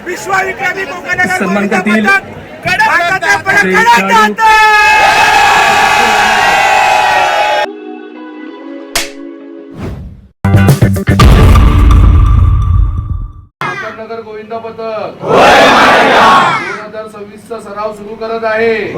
विश्वविख्यात सन्मान करतील नगर गोविंदा पथक 2026 चा सराव सुरू करत आहे।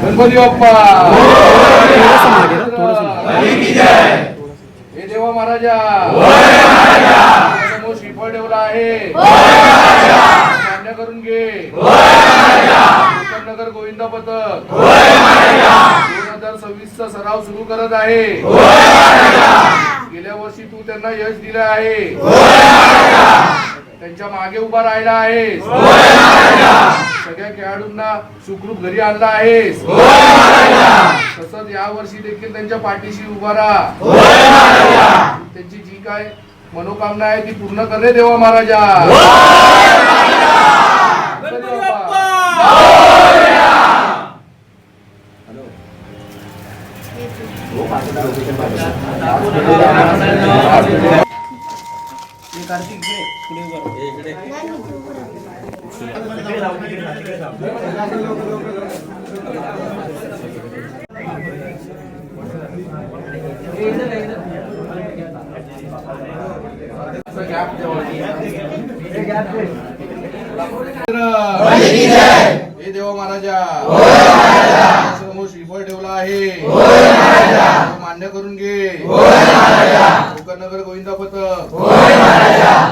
गणपती बाप्पा हे देवा महाराजा समोर श्रीफळ ठेवला आहे, मान्य करून घे। नगर गोविंदा पथक 2026 चा सराव सुरू करत आहे। गेल्या वर्षी तू त्यांना यश दिलं आहे, त्यांच्या मागे उभा राहिला आहेस, सगळ्या खेळाडूंना सुखरूप घरी आणला आहेस। तसंच या वर्षी देखील त्यांच्या पाठीशी उभा राहा, त्यांची जी काय मनोकामना आहे ती पूर्ण कर रे देवा महाराजा। हे देवा महाराजा समोर श्रीफळ ठेवला आहे, मान्य करून घे। नगर गोविंदा पथक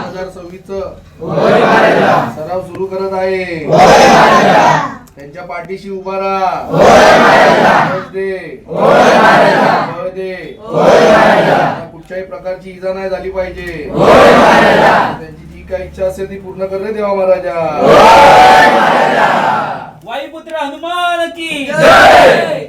2026 सराव सुरू करत आहे, त्यांच्या पाठीशी उभा राहा, कुठच्याही प्रकारची इजा नाही झाली पाहिजे। त्यांची जी काही इच्छा असेल ती पूर्ण कर रे देवा महाराजा। वायुपुत्र हनुमान की जय।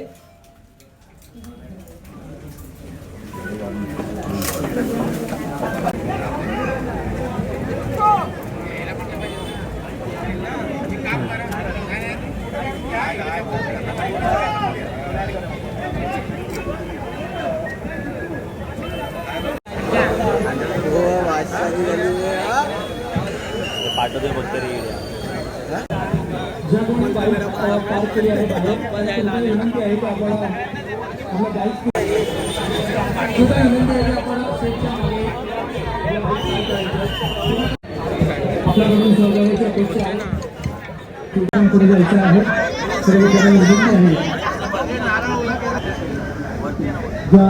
आपल्याकडून सहकार्याची अपेक्षा आहे, पुढे जायचं आहे, सर्व जण विनंती आहे। ज्या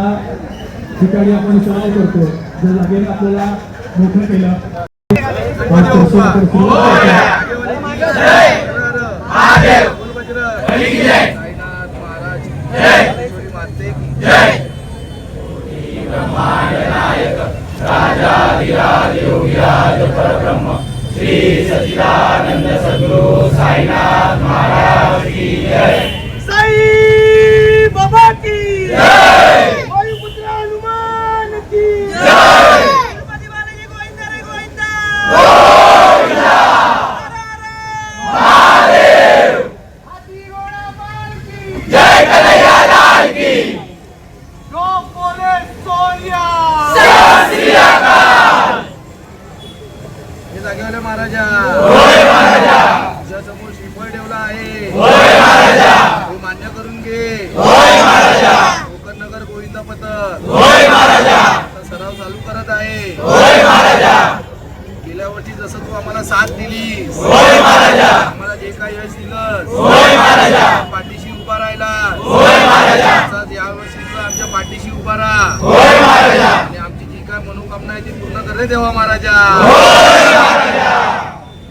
ठिकाणी आपण सराव करतो, ज्या जागेला आपल्याला मोठं केलं, श्री सच्चिदानंद सद्गुरु साईनाथ महाराज की जय। साई बाबा की जय। वायुपुत्र हनुमान की जय। गणपती बालाजी गोविंदा रे गोविंदा गोविंदा। महादेव हाथी घोडा पाल की जय कन्हैया लाल की। गो पोलीस सोनिया सत श्री अकाल। महाराजा तुझ्यासमोर श्रीफळ ठेवला आहे तो मान्य करून घे कोकण नगर गोविंदा पथक आता सराव चालू करत आहे गेल्या वर्षी जसं तू आम्हाला साथ दिलीस आम्हाला जे काही यश दिलं पाठीशी उभा राहिला तसाच यावर्षी तुला आमच्या पाठीशी उभा राहा आणि आमची जी काय मनोकामना आहे ती पूर्ण कर रे देवा महाराजा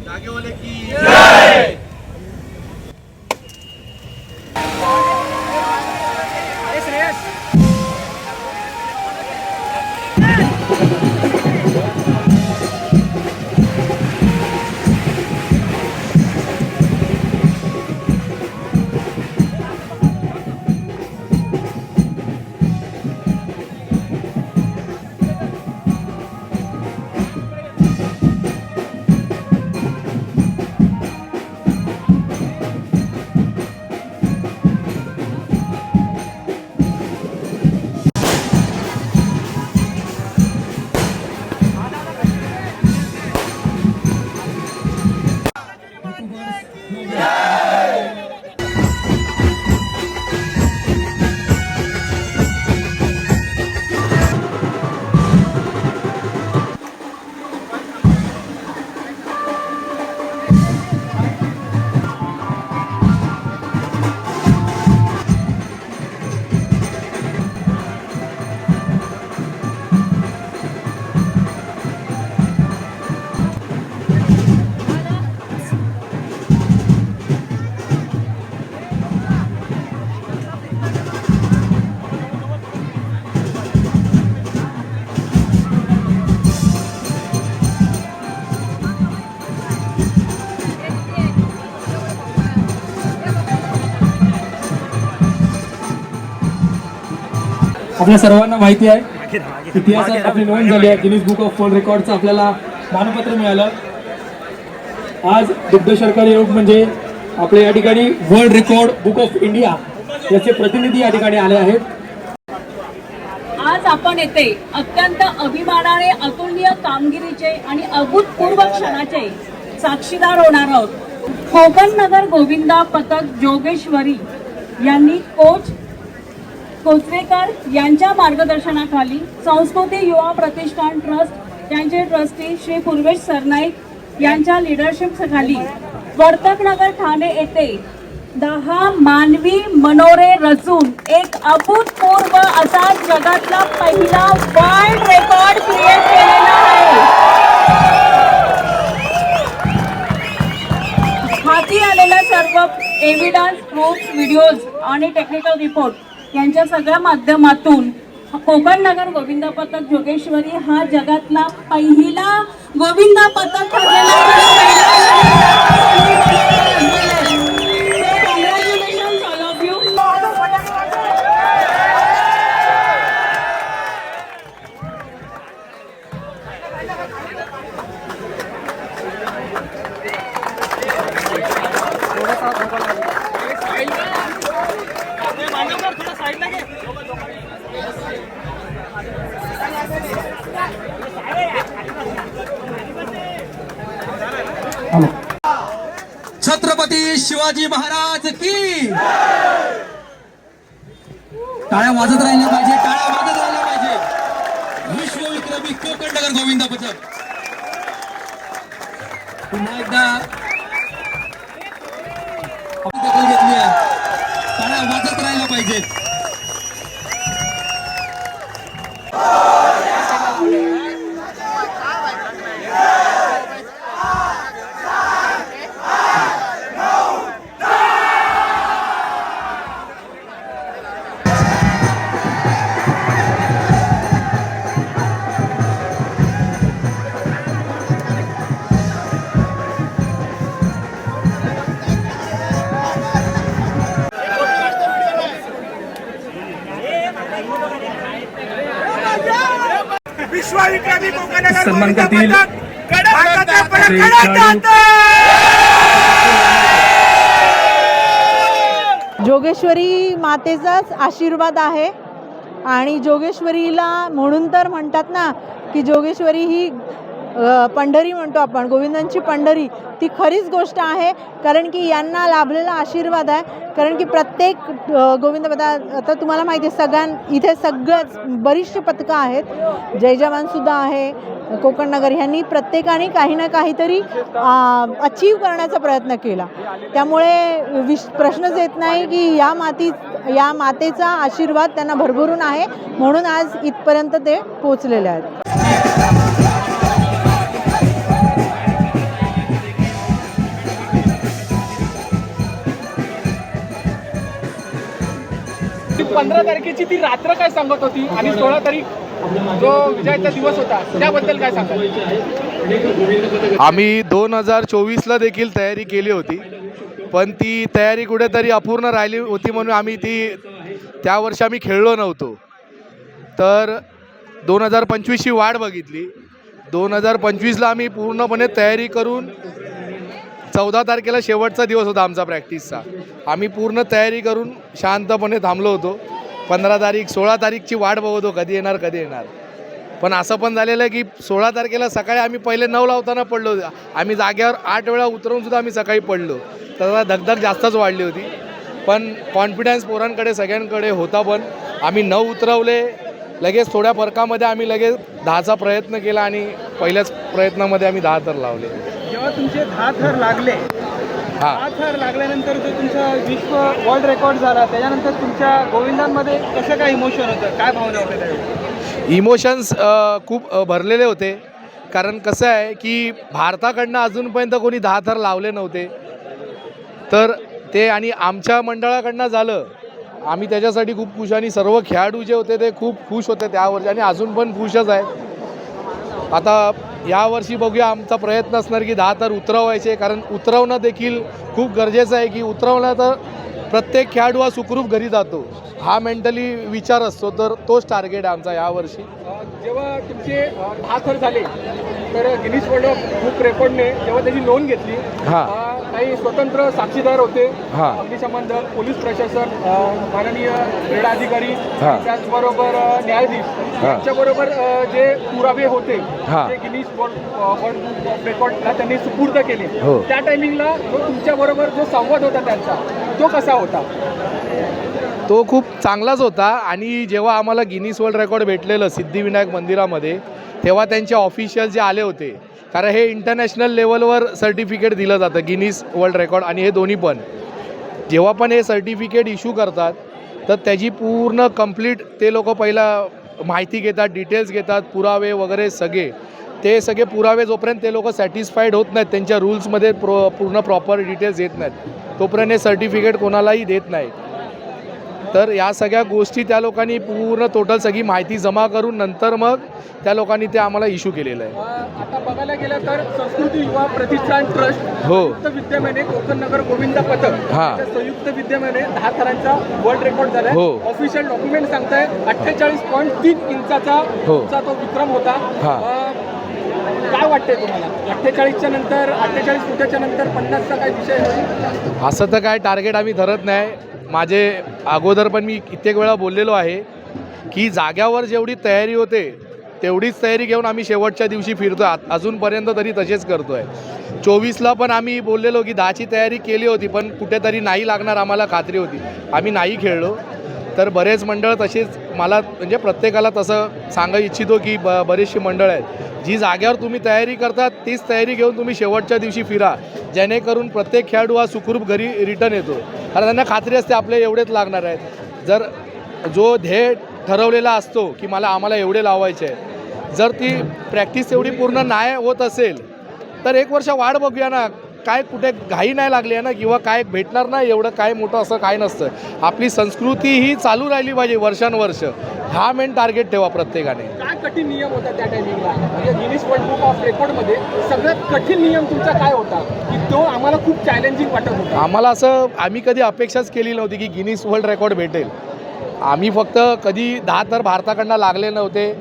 जागेवाले की जय. आपल्या सर्वांना माहिती आहे इतिहासात आपली नोंद झाली आहे गिनीज बुक ऑफ वर्ल्ड रेकॉर्डचं आपल्याला मानपत्र मिळालं. आज दुग्धशर्करा योग म्हणजे आपल्या या ठिकाणी world record book of India याचे प्रतिनिधी या ठिकाणी आले आहेत. आज आपण येथे अत्यंत अभिमानाने अतुलनीय कामगिरीचे आणि अभूतपूर्व क्षणाचे साक्षीदार होणार आहोत. कोकण नगर गोविंदा पथक जोगेश्वरी यांनी कोच कोचरेकर यांच्या मार्गदर्शनाखाली संस्कृती युवा प्रतिष्ठान ट्रस्ट यांचे ट्रस्टी श्री पूर्वेश सरनाईक यांच्या लिडरशिप खाली वर्तकनगर ठाणे येथे 10 मानवी मनोरे रचून एक अभूतपूर्व असा जगातला पहिला वर्ल्ड रेकॉर्ड क्रिएट केलेला आहे. हाती आलेल्या सर्व एव्हिडन्स प्रूफ व्हिडिओज आणि टेक्निकल रिपोर्ट यांच्या सगळ्या माध्यमातून कोकण नगर गोविंदा पथक जोगेश्वरी हा जगातला पहिला गोविंदा पथक ठरलेला congratulations all of you. Chhatrapati Shivaji Maharaj की टाळ्या वाजत राहिल्या पाहिजे, टाळ्या वाजत राहिल्या पाहिजे. विश्वविक्रमी कोकण नगर गोविंदा पथक पुन्हा एकदा दखल घेतली आहे. टाळ्या वाजत राहिल्या पाहिजेत. सन्मान करतील जोगेश्वरी मातेचाच आशीर्वाद आहे आणि जोगेश्वरीला म्हणून तर म्हणतात ना की जोगेश्वरी ही पंढरी म्हणतो आपण, गोविंदांची पंढरी, ती खरीच गोष्ट आहे. कारण की यांना लाभलेला आशीर्वाद आहे. कारण की प्रत्येक गोविंदपदा, आता तुम्हाला माहिती आहे इथे सगळंच बरीचशी पथकं आहेत, जय जवानसुद्धा आहे, कोकण नगर, ह्यांनी प्रत्येकाने काही ना काहीतरी अचीव करण्याचा प्रयत्न केला. त्यामुळे प्रश्नच येत नाही की या मातेचा आशीर्वाद त्यांना भरभरून आहे, म्हणून आज इथपर्यंत ते पोचलेले आहेत. ती 15 तारखेची ती रात्र काय सांगत होती आणि 16 तारीख जो विजयाचा दिवस होता त्याबद्दल काय सांगाल? आम्ही 2024ला देखील तयारी केली होती, पण ती तयारी कुठेतरी अपूर्ण राहिली होती म्हणून आम्ही त्या वर्षी आम्ही खेळलो नव्हतो. तर 2025ची वाट बघितली. 2025ला आम्ही पूर्णपणे तयारी करून 14 तारखेला शेवटचा दिवस होता आमचा प्रॅक्टिसचा. आम्ही पूर्ण तयारी करून शांतपणे थांबलो होतो. 15 तारीख 16 तारीखची वाट बघतो कधी येणार. पण असं पण झालेलं आहे की 16 तारखेला सकाळी आम्ही पहिले 9 लावताना पडलो. आम्ही जाग्यावर 8 वेळा उतरवून सुद्धा आम्ही सकाळी पडलो. तर धगधग जास्तच वाढली होती. पण कॉन्फिडन्स पोरांकडे सगळ्यांकडे होता. पण आम्ही 9 उतरवले. लगेच थोड्या फरकामध्ये आम्ही लगेच 10चा प्रयत्न केला आणि पहिल्याच प्रयत्नामध्ये आम्ही 10 थर लावले. जेव्हा तुमचे 10 थर लागले, 10 थर लागल्यानंतर जो तुमचा विश्व वर्ल्ड रेकॉर्ड झाला, त्याच्यानंतर तुमच्या गोविंदांमध्ये कसं काय इमोशन होतं, काय भावना होत्या त्यावेळी? इमोशन्स खूप भरलेले होते. कारण कसं आहे की भारताकडनं अजूनपर्यंत कोणी 10 थर लावले नव्हते. तर ते आणि आमच्या मंडळाकडनं झालं. आम्ही त्याच्यासाठी खूप खुश आणि सर्व खेळाडू जे होते ते खूप खुश होते त्यावर्षी आणि अजून पण खुशच आहेत. आता यावर्षी बघूया, आमचा प्रयत्न असणार की 10 थर उतरवायचे. कारण उतरवणं देखील खूप गरजेचं आहे की उतरवलं तर प्रत्येक खेळाडू हा सुखरूप घरी जातो, हा मेंटली विचार असतो. तर तोच टार्गेट आहे आमचा यावर्षी. जेव्हा तुमचे 10 थर झाले तर गिनीज वर्ल्ड बुक रेकॉर्डने जेव्हा त्याची नोंद घेतली, काही स्वतंत्र साक्षीदार होते, अग्निशमन दल, पोलीस प्रशासन, माननीय क्रीडा अधिकारी, त्याचबरोबर न्यायाधीश यांच्याबरोबर जे पुरावे होते ते गिनीज वर्ल्ड बुक ऑफ रेकॉर्डला त्यांनी सुपूर्द केले. त्या टायमिंगला जो तुमच्याबरोबर जो संवाद होता त्यांचा, तो कसा होता? तो खूप चांगलाच होता. आणि जेव्हा आम्हाला गिनीज वर्ल्ड रेकॉर्ड भेटलेलं सिद्धिविनायक मंदिरामध्ये, तेव्हा त्यांचे ऑफिशियल जे आले होते, कारण हे इंटरनॅशनल लेवलवर सर्टिफिकेट दिलं जातं, गिनीज वर्ल्ड रेकॉर्ड आणि हे दोन्ही पण. जेव्हा पण हे सर्टिफिकेट इश्यू करतात तर त्याची पूर्ण कंप्लीट ते लोक पहिला माहिती घेतात, डिटेल्स घेतात, पुरावे वगैरे सगळे. ते सगळे पुरावे जोपर्यंत ते लोक सॅटिस्फाईड होत नाहीत, त्यांच्या रूल्समध्ये पूर्ण प्रॉपर डिटेल्स येत नाहीत, तोपर्यंत हे सर्टिफिकेट कोणालाही देत नाही. तर या सगळ्या गोष्टी त्या लोकांनी पूर्ण टोटल सगळी माहिती जमा करून नंतर मग त्या लोकांनी ते आम्हाला इश्यू केलेलं आहे. आता बघायला गेलं तर संस्कृती युवा प्रतिष्ठान ट्रस्ट संयुक्त विद्यमाने कोकण नगर गोविंद पथक संयुक्त विद्यमाने 10 थरांचा वर्ल्ड रेकॉर्ड झाला. ऑफिशियल डॉक्युमेंट सांगताय 48.3 इंचाचा तो विक्रम होता. काय वाटतंय तुम्हाला? 48च्या नंतर 48 फुटाच्या नंतर 50चा काय विषय होईल? असं तर काय टार्गेट आम्ही धरत नाही. माझे अगोदर पण मी कित्येक वेळा बोललेलो आहे की जाग्यावर जेवढी तयारी होते तेवढीच तयारी घेऊन आम्ही शेवटच्या दिवशी फिरतो. अजूनपर्यंत तरी तसेच करतो आहे. 24ला पण आम्ही बोललेलो की 10ची तयारी केली होती, पण कुठेतरी नाही लागणार आम्हाला खात्री होती, आम्ही नाही खेळलो. तर बरेच मंडळ तसेच, मला म्हणजे प्रत्येकाला तसं सांगा इच्छितो की बरेचशी मंडळ आहेत जी जाग्यावर तुम्ही तयारी करतात तीच तयारी घेऊन तुम्ही शेवटच्या दिवशी फिरा, जेणेकरून प्रत्येक खेळाडू हा सुखरूप घरी रिटर्न येतो. कारण त्यांना खात्री असते आपले एवढेच लागणार आहेत. जर जो ध्येय ठरवलेला असतो की आम्हाला एवढे लावायचे आहे, जर ती प्रॅक्टिस एवढी पूर्ण नाही होत असेल तर 1 वर्ष वाढ बघूया ना. काय कुठे घाई नाही लागली आहे ना, किंवा काय भेटणार नाही एवढं काय मोठं असं काय नसतं. आपली संस्कृती ही चालू राहिली पाहिजे वर्षानुवर्ष, हा मेन टार्गेट ठेवा प्रत्येकाने. काय कठीण नियम होता त्या टायमिंगला? म्हणजे गिनीज वर्ल्ड बुक ऑफ रेकॉर्डमध्ये सगळ्यात कठीण नियम तुमचा काय होता की तो आम्हाला खूप चॅलेंजिंग वाटत होता? आम्ही कधी अपेक्षाच केली नव्हती की गिनीज वर्ल्ड रेकॉर्ड भेटेल. आम्ही फक्त कधी 10 थर भारताकडनं लागले नव्हते,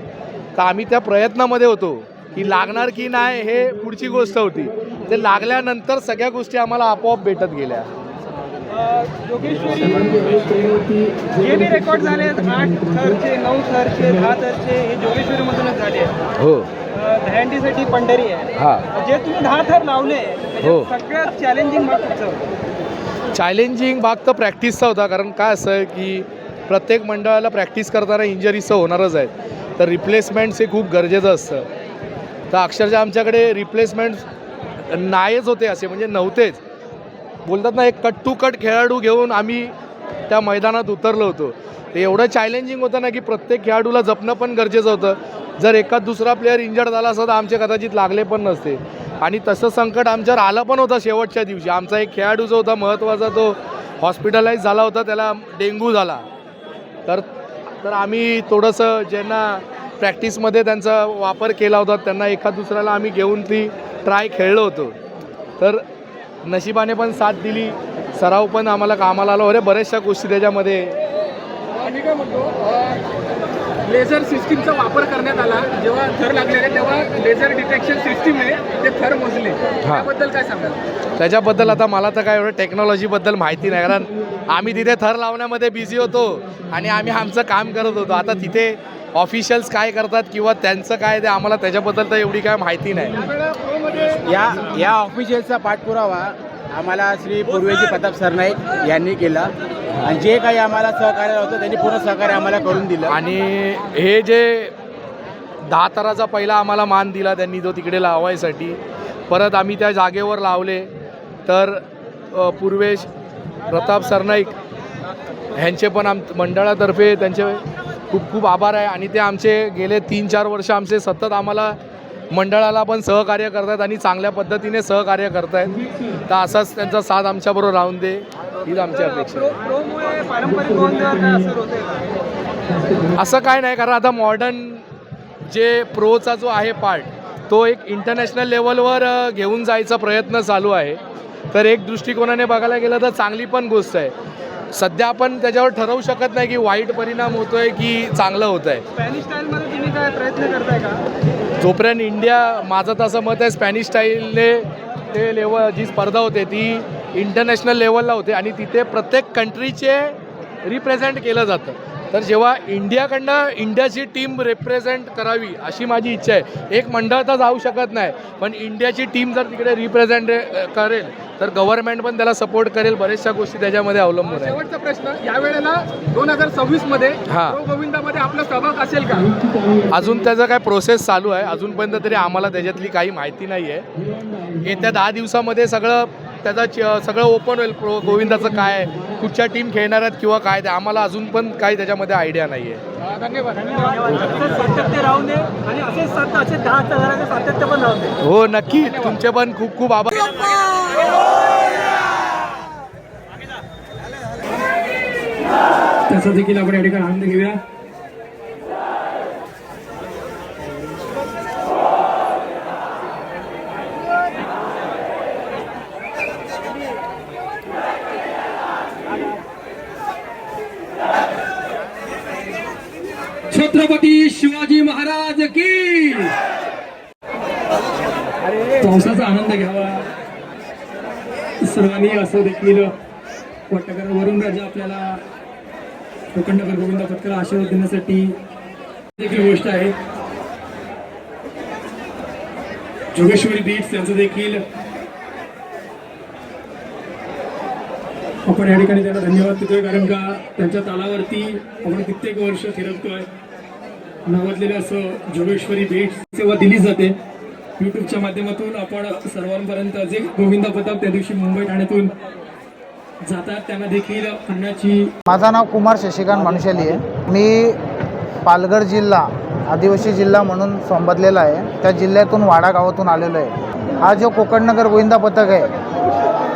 तर आम्ही त्या प्रयत्नामध्ये होतो की लागणार की नाही हे पुढची गोष्ट होती. ते लागल्यानंतर सगळ्या गोष्टी आम्हाला आपोआप भेटत गेल्या. योगेश्वरी जे बी रेकॉर्ड झाले 8 थरचे, 9 थरचे, 10 थरचे, हे जोगेश्वरीमधूनच झाले. हो. दहीहंडीसाठी पंढरी आहे. हां जे तुम्ही 10 थर लावले हो. सगळ्यात चॅलेंजिंग भाग कुठचा होता? चॅलेंजिंग भाग तर प्रॅक्टिसचा होता, कारण काय असं आहे की प्रत्येक मंडळाला प्रॅक्टिस करताना इंजरीजचं होणारच आहे, तर रिप्लेसमेंट्स हे खूप गरजेचं असतं. तर अक्षरशः आमच्याकडे रिप्लेसमेंट्स नाहीच होते, असे म्हणजे नव्हतेच. बोलतात ना, एक कट टू कट खेळाडू घेऊन आम्ही त्या मैदानात उतरलो होतो. ते एवढं चॅलेंजिंग होतं ना की प्रत्येक खेळाडूला जपणं पण गरजेचं होतं. जर एखाद दुसरा प्लेअर इंजर्ड झाला असता तर आमचे कदाचित लागले पण नसते. आणि तसं संकट आमच्यावर आलं पण होतं शेवटच्या दिवशी. आमचा एक खेळाडू जो होता महत्त्वाचा, तो हॉस्पिटलाइज झाला होता, त्याला डेंग्यू झाला. तर आम्ही थोडंसं ज्यांना प्रॅक्टिसमध्ये त्यांचा वापर केला होता त्यांना एखाद दुसऱ्याला आम्ही घेऊन ती ट्राय खेळलो होतो. तर नशिबाने पण साथ दिली, सराव पण आम्हाला कामाला आलो. अरे बऱ्याचशा गोष्टी त्याच्यामध्ये. मी काय म्हणतो, लेझर सिस्टीमचा वापर करण्यात आला. जेव्हा थर लागलेले तेव्हा लेझर डिटेक्शन सिस्टीमने ते थर मोजले, त्याबद्दल काय सांगाल? त्याच्याबद्दल आता मला तर काय एवढं टेक्नॉलॉजीबद्दल माहिती नाही, कारण आम्ही तिथे थर लावण्यामध्ये बिझी होतो आणि आम्ही आमचं काम करत होतो. आता तिथे ऑफिशियल्स काय करतात किंवा त्यांचं काय ते आम्हाला त्याच्याबद्दल तर एवढी काय माहिती नाही. या ऑफिशियलचा पाठपुरावा आम्हाला श्री पूर्वेजी प्रताप सरनाईक यांनी केला आणि जे काही आम्हाला सहकार्य होतं त्यांनी पूर्ण सहकार्य आम्हाला करून दिलं. आणि हे जे 10 थराचा पहिला आम्हाला मान दिला त्यांनी, तो तिकडे लावायसाठी. परत आम्ही त्या जागेवर लावले. तर पूर्वेश प्रताप सरनाईक ह्यांचे पण मंडळातर्फे त्यांचे खूप खूप आभार आहे. आणि ते आमचे गेले 3-4 वर्ष आमचे सतत आम्हाला मंडळाला पण सहकार्य करतात आणि चांगल्या पद्धतीने सहकार्य करत आहेत. तर असाच त्यांचा साथ आमच्याबरोबर राहून दे, हीच आमची अपेक्षा आहे. असं काय नाही, कारण आता मॉडर्न जे प्रोचा जो आहे पार्ट, तो एक इंटरनॅशनल लेवलवर घेऊन जायचा प्रयत्न चालू आहे. तर एक दृष्टिकोनाने बघायला गेलं तर चांगली पण गोष्ट आहे. सध्या आपण त्याच्यावर ठरवू शकत नाही की वाईट परिणाम होतोय की चांगलं होत आहे. स्पॅनिश स्टाईलमध्ये तुम्ही काय प्रयत्न करताय का? जोपर्यंत इंडिया, माझं तसं मत आहे, स्पॅनिश स्टाईलने ते लेवल जी स्पर्धा होते ती इंटरनॅशनल लेवलला होते आणि तिथे प्रत्येक कंट्रीचे रिप्रेझेंट केलं जातं. तर जेव्हा इंडियाची टीम रिप्रेझेंट करावी अशी माझी इच्छा आहे. एक मंडळ तर जाऊ शकत नाही, पण इंडियाची टीम जर तिकडे रिप्रेझेंट करेल तर गव्हर्नमेंट पण त्याला सपोर्ट करेल. बऱ्याचशा गोष्टी त्याच्यामध्ये अवलंबून आहे. शेवटचा प्रश्न, यावेळेला 2026 मध्ये गोविंदामध्ये आपला सहभाग असेल का? अजून त्याचा काय प्रोसेस चालू आहे. अजूनपर्यंत तरी आम्हाला त्याच्यातली काही माहिती नाही आहे. येत्या 10 दिवसामध्ये सगळं ओपन होईल. गोविंदाचं काय, कुठच्या टीम खेळणार आहेत किंवा काय, ते आम्हाला अजून पण काही त्याच्यामध्ये आयडिया नाही आहे. धन्यवाद. सातत्य राहून दे आणि असेच 10,000 सातत्य पण राहून दे. हो नक्की, तुमचे पण खूप खूप आभार. त्याचा देखील आपण या ठिकाणी आनंद घेऊया. छत्रपती शिवाजी महाराज की. पावसाचा आनंद घ्यावा सर्वांनी, असं देखील वाटतं. वरुण राजा आपल्याला कोकणनगर गोविंदा पथकाला आशीर्वाद देण्यासाठी देखील गोष्ट आहे. जोगेश्वरी बीट्स यांचं देखील आपण या ठिकाणी त्यांना धन्यवाद देतोय, कारण का त्यांच्या तालावरती आपण कित्येक वर्ष फिरवतोय. नावाजलेलं असं जोगेश्वरी बीट्स सेवा दिली जाते यूट्यूबच्या माध्यमातून. आपण सर्वांपर्यंत जे गोविंदा पथक त्या दिवशी मुंबई ठाण्यातून जातात त्यांना देखील अन्नाची. माझं नाव कुमार शशिकांत मनुष्याली आहे. मी पालघर जिल्हा आदिवासी जिल्हा म्हणून संबोधलेला आहे. त्या जिल्ह्यातून वाडा गावातून आलेलो आहे. हा जो कोकणनगर गोविंदा पथक आहे,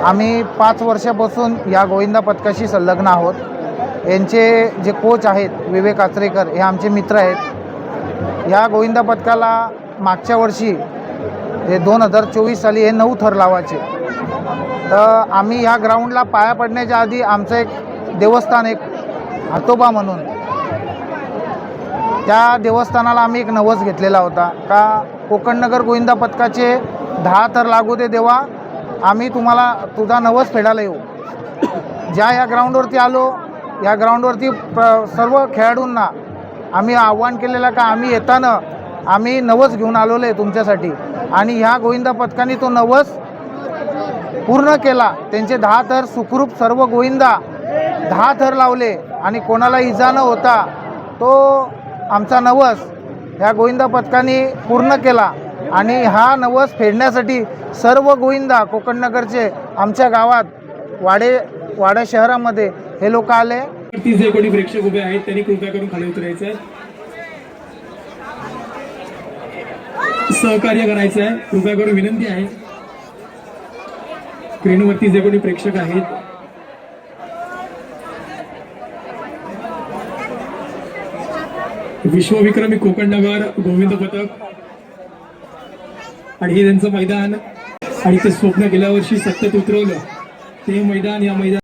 आम्ही 5 वर्षापासून या गोविंदा पथकाशी संलग्न आहोत. यांचे जे कोच आहेत विवेक आचरेकर, हे आमचे मित्र आहेत. या गोविंदा पथकाला मागच्या वर्षी 2024 साली हे 9 थर लावायचे. तर आम्ही ह्या ग्राउंडला पाया पडण्याच्या आधी आमचं एक देवस्थान, एक हातोबा म्हणून, त्या देवस्थानाला आम्ही एक नवस घेतलेला होता का कोकणनगर गोविंदा पथकाचे 10 थर लागू दे देवा, आम्ही तुझा नवस फेडायला येऊ. या ग्राउंडवरती आलो, या ग्राउंडवरती सर्व खेळाडूंना आम्ही आव्हान केलेलं का आम्ही येताना आम्ही नवस घेऊन आलेलो आहे तुमच्यासाठी आणि ह्या गोविंदा पथकाने तो नवस पूर्ण केला. त्यांचे 10 थर सुखरूप सर्व गोविंदा 10 थर लावले आणि कोणाला इजा न होता तो आमचा नवस ह्या गोविंदा पथकाने पूर्ण केला. आणि हा नवस फेडण्यासाठी सर्व गोविंदा कोकणनगरचे आमच्या गावात वाडा शहरामध्ये हे लोक आले. जे कोणी प्रेक्षक उभे आहेत त्यांनी कृपया करून खाली उतरायचं आहे, सहकार्य करायचं आहे. कृपया करून विनंती आहे. स्क्रीनवरती जे कोणी प्रेक्षक आहेत विश्वविक्रमी कोकणनगर गोविंद पथक आणि हे त्यांचं मैदान आणि ते स्वप्न गेल्या वर्षी सत्यात उतरवलं ते मैदान. या मैदान